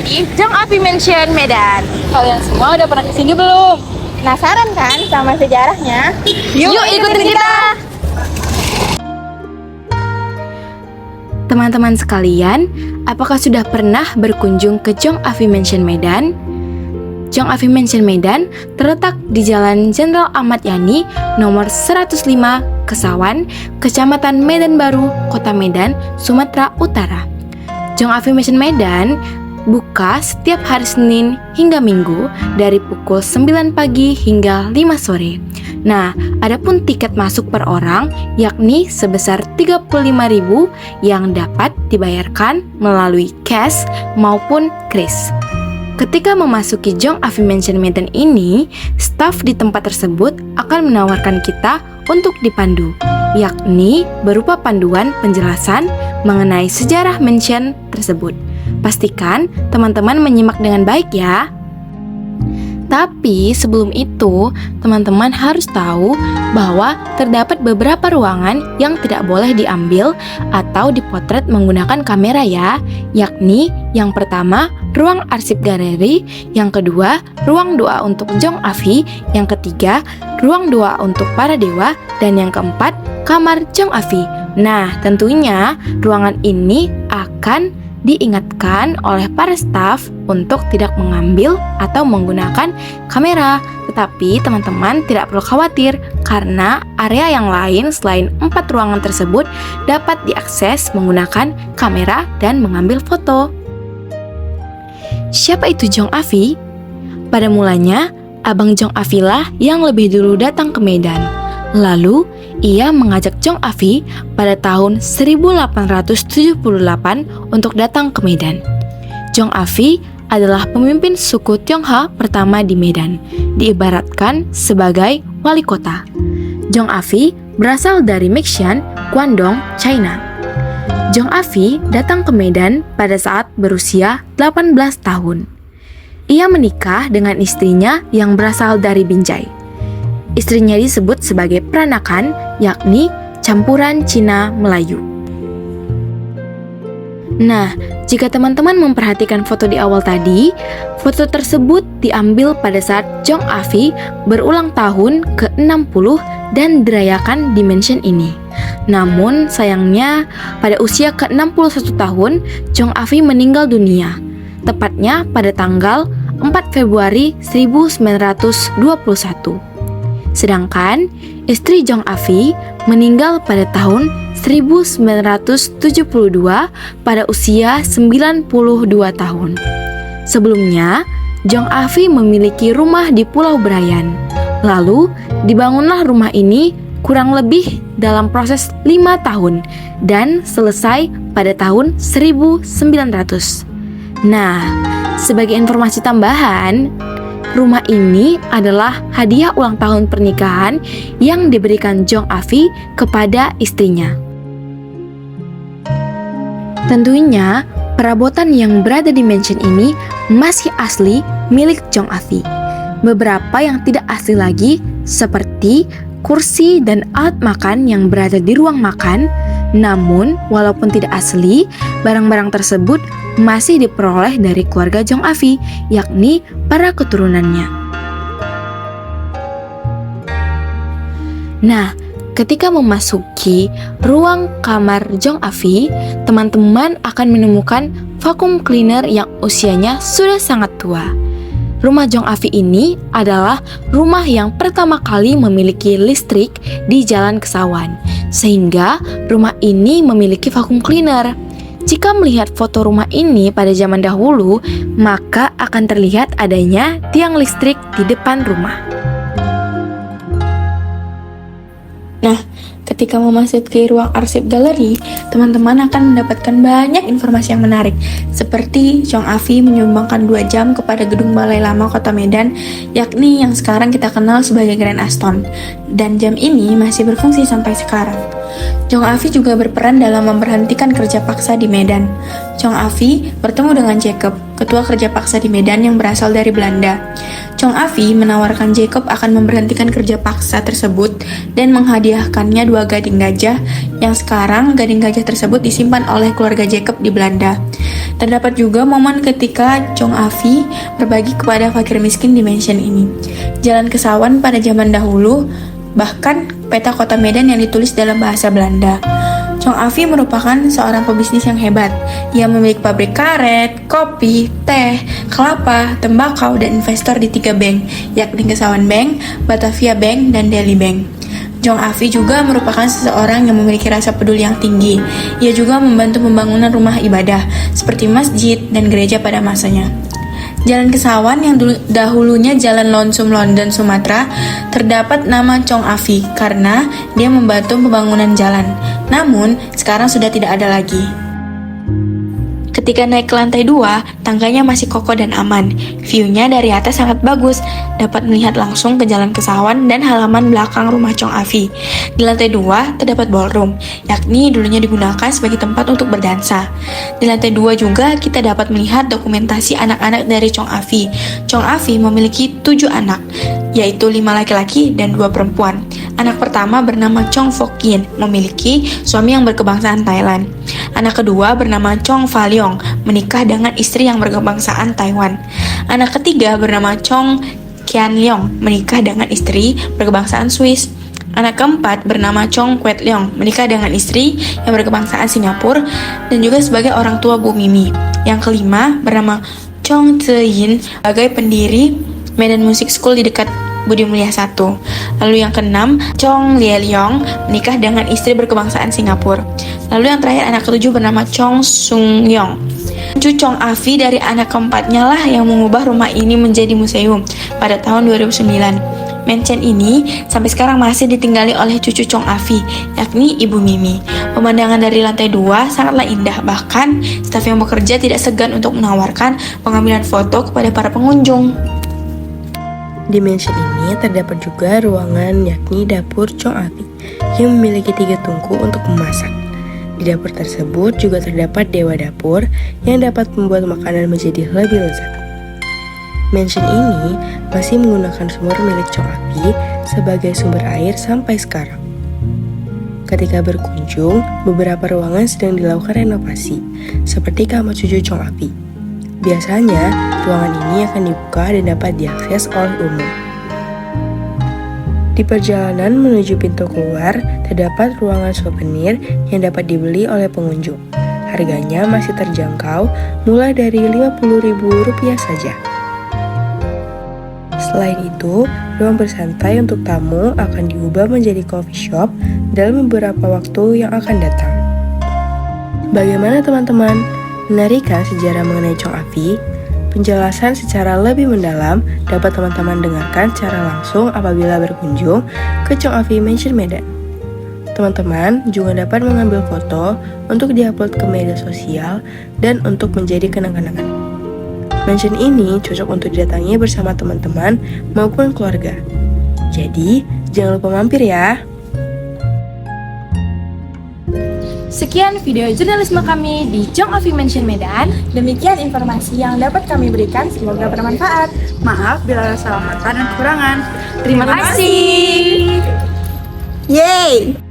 di Jong Afi Mansion Medan. Kalian semua udah pernah kesini belum? Penasaran kan sama sejarahnya? Yuk ikutin kita! Teman-teman sekalian, apakah sudah pernah berkunjung ke Jong Afi Mansion Medan? Jong Afi Mansion Medan terletak di Jalan Jenderal Ahmad Yani nomor 105 Kesawan, Kecamatan Medan Baru, Kota Medan, Sumatera Utara. Jong Afi Mansion Medan buka setiap hari Senin hingga Minggu dari pukul 9 pagi hingga 5 sore. Nah, adapun tiket masuk per orang yakni sebesar 35.000 yang dapat dibayarkan melalui cash maupun kris. Ketika memasuki Jong Afi Mansion Medan ini, staf di tempat tersebut akan menawarkan kita untuk dipandu, yakni berupa panduan penjelasan mengenai sejarah mansion tersebut. Pastikan teman-teman menyimak dengan baik ya. Tapi sebelum itu, teman-teman harus tahu bahwa terdapat beberapa ruangan yang tidak boleh diambil atau dipotret menggunakan kamera ya, yakni yang pertama, ruang arsip galeri, yang kedua, ruang doa untuk Jong Afi, yang ketiga, ruang doa untuk para dewa, dan yang keempat, kamar Jong Afi. Nah, tentunya ruangan ini akan diingatkan oleh para staf untuk tidak mengambil atau menggunakan kamera. Tetapi teman-teman tidak perlu khawatir karena area yang lain selain 4 ruangan tersebut dapat diakses menggunakan kamera dan mengambil foto. Siapa itu Jong Afi? Pada mulanya, Abang Jong Afi lah yang lebih dulu datang ke Medan. Lalu, ia mengajak Jong Afi pada tahun 1878 untuk datang ke Medan. Jong Afi adalah pemimpin suku Tionghoa pertama di Medan, diibaratkan sebagai wali kota. Jong Afi berasal dari Mexian, Guangdong, China. Jong Afi datang ke Medan pada saat berusia 18 tahun. Ia menikah dengan istrinya yang berasal dari Binjai. Istrinya disebut sebagai peranakan, yakni campuran Cina Melayu. Nah, jika teman-teman memperhatikan foto di awal tadi, foto tersebut diambil pada saat Jong Afi berulang tahun ke-60 dan dirayakan di mansion ini. Namun, sayangnya pada usia ke-61 tahun, Jong Afi meninggal dunia, tepatnya pada tanggal 4 Februari 1921. Sedangkan istri Jong Afi meninggal pada tahun 1972 pada usia 92 tahun. Sebelumnya, Jong Afi memiliki rumah di Pulau Brayan. Lalu, dibangunlah rumah ini kurang lebih dalam proses 5 tahun dan selesai pada tahun 1900. Nah, sebagai informasi tambahan, rumah ini adalah hadiah ulang tahun pernikahan yang diberikan Jong Afi kepada istrinya. Tentunya, perabotan yang berada di mansion ini masih asli milik Jong Afi. Beberapa yang tidak asli lagi seperti kursi dan alat makan yang berada di ruang makan. Namun, walaupun tidak asli, barang-barang tersebut masih diperoleh dari keluarga Jong Afi, yakni para keturunannya. Nah, ketika memasuki ruang kamar Jong Afi, teman-teman akan menemukan vacuum cleaner yang usianya sudah sangat tua. Rumah Jong Afi ini adalah rumah yang pertama kali memiliki listrik di Jalan Kesawan, sehingga rumah ini memiliki vacuum cleaner. Jika melihat foto rumah ini pada zaman dahulu, maka akan terlihat adanya tiang listrik di depan rumah. Nah, ketika memasuki ruang arsip galeri, teman-teman akan mendapatkan banyak informasi yang menarik, seperti Jong Afi menyumbangkan 2 jam kepada Gedung Balai Lama Kota Medan, yakni yang sekarang kita kenal sebagai Grand Aston, dan jam ini masih berfungsi sampai sekarang. Chong Afi juga berperan dalam memberhentikan kerja paksa di Medan. Chong Afi bertemu dengan Jacob, ketua kerja paksa di Medan yang berasal dari Belanda. Chong Afi menawarkan Jacob akan memberhentikan kerja paksa tersebut dan menghadiahkannya 2 gading gajah yang sekarang gading gajah tersebut disimpan oleh keluarga Jacob di Belanda. Terdapat juga momen ketika Chong Afi berbagi kepada fakir miskin di mansion ini. Jalan ke Sawan pada zaman dahulu, bahkan peta kota Medan yang ditulis dalam bahasa Belanda. Chong Afi merupakan seorang pebisnis yang hebat. Ia memiliki pabrik karet, kopi, teh, kelapa, tembakau, dan investor di 3 bank, yakni Kesawan Bank, Batavia Bank, dan Delhi Bank. Chong Afi juga merupakan seseorang yang memiliki rasa peduli yang tinggi. Ia juga membantu pembangunan rumah ibadah, seperti masjid dan gereja pada masanya. Jalan Kesawan yang dahulunya Jalan Lonsum London, Sumatera, terdapat nama Chong Afi karena dia membantu pembangunan jalan. Namun, sekarang sudah tidak ada lagi. Ketika naik ke lantai 2, tangganya masih kokoh dan aman. View-nya dari atas sangat bagus, dapat melihat langsung ke Jalan Kesawan dan halaman belakang rumah Chong Afi. Di lantai 2 terdapat ballroom, yakni dulunya digunakan sebagai tempat untuk berdansa. Di lantai 2 juga kita dapat melihat dokumentasi anak-anak dari Chong Afi. Chong Afi memiliki 7 anak, yaitu 5 laki-laki dan 2 perempuan. Anak pertama bernama Chong Fok Yin, memiliki suami yang berkebangsaan Thailand. Anak kedua bernama Chong Fa Leong, menikah dengan istri yang berkebangsaan Taiwan. Anak ketiga bernama Chong Kian Leong, menikah dengan istri berkebangsaan Swiss. Anak keempat bernama Chong Quet Leong, menikah dengan istri yang berkebangsaan Singapura dan juga sebagai orang tua Bu Mimi. Yang kelima bernama Chong Tze Yin, sebagai pendiri Medan Music School di dekat Budi Mulia 1. Lalu yang keenam, Chong Lie Leong, menikah dengan istri berkebangsaan Singapura. Lalu yang terakhir, anak ketujuh bernama Chong Sung Yong. Cucu Chong Afi dari anak keempatnya lah yang mengubah rumah ini menjadi museum pada tahun 2009. Mansion ini sampai sekarang masih ditinggali oleh cucu Chong Afi, yakni Ibu Mimi. Pemandangan dari lantai 2 sangatlah indah, bahkan staf yang bekerja tidak segan untuk menawarkan pengambilan foto kepada para pengunjung. Di mansion ini terdapat juga ruangan yakni dapur Chong Afi yang memiliki 3 tungku untuk memasak. Di dapur tersebut juga terdapat dewa dapur yang dapat membuat makanan menjadi lebih lezat. Mansion ini masih menggunakan sumur milik Chong Afi sebagai sumber air sampai sekarang. Ketika berkunjung, beberapa ruangan sedang dilakukan renovasi, seperti kamar cucu Chong Afi. Biasanya, ruangan ini akan dibuka dan dapat diakses oleh umum. Di perjalanan menuju pintu keluar, terdapat ruangan souvenir yang dapat dibeli oleh pengunjung. Harganya masih terjangkau, mulai dari Rp50.000 saja. Selain itu, ruang bersantai untuk tamu akan diubah menjadi coffee shop dalam beberapa waktu yang akan datang. Bagaimana teman-teman? Menarik kan sejarah mengenai Chong Afi? Penjelasan secara lebih mendalam dapat teman-teman dengarkan secara langsung apabila berkunjung ke Chong Afi Mansion Medan. Teman-teman juga dapat mengambil foto untuk diupload ke media sosial dan untuk menjadi kenang-kenangan. Mansion ini cocok untuk didatangi bersama teman-teman maupun keluarga. Jadi, jangan lupa mampir ya! Sekian video jurnalisme kami di Chong Afi Mansion Medan. Demikian informasi yang dapat kami berikan, semoga bermanfaat. Maaf bila ada salah kata dan kekurangan. Terima kasih. Yeay!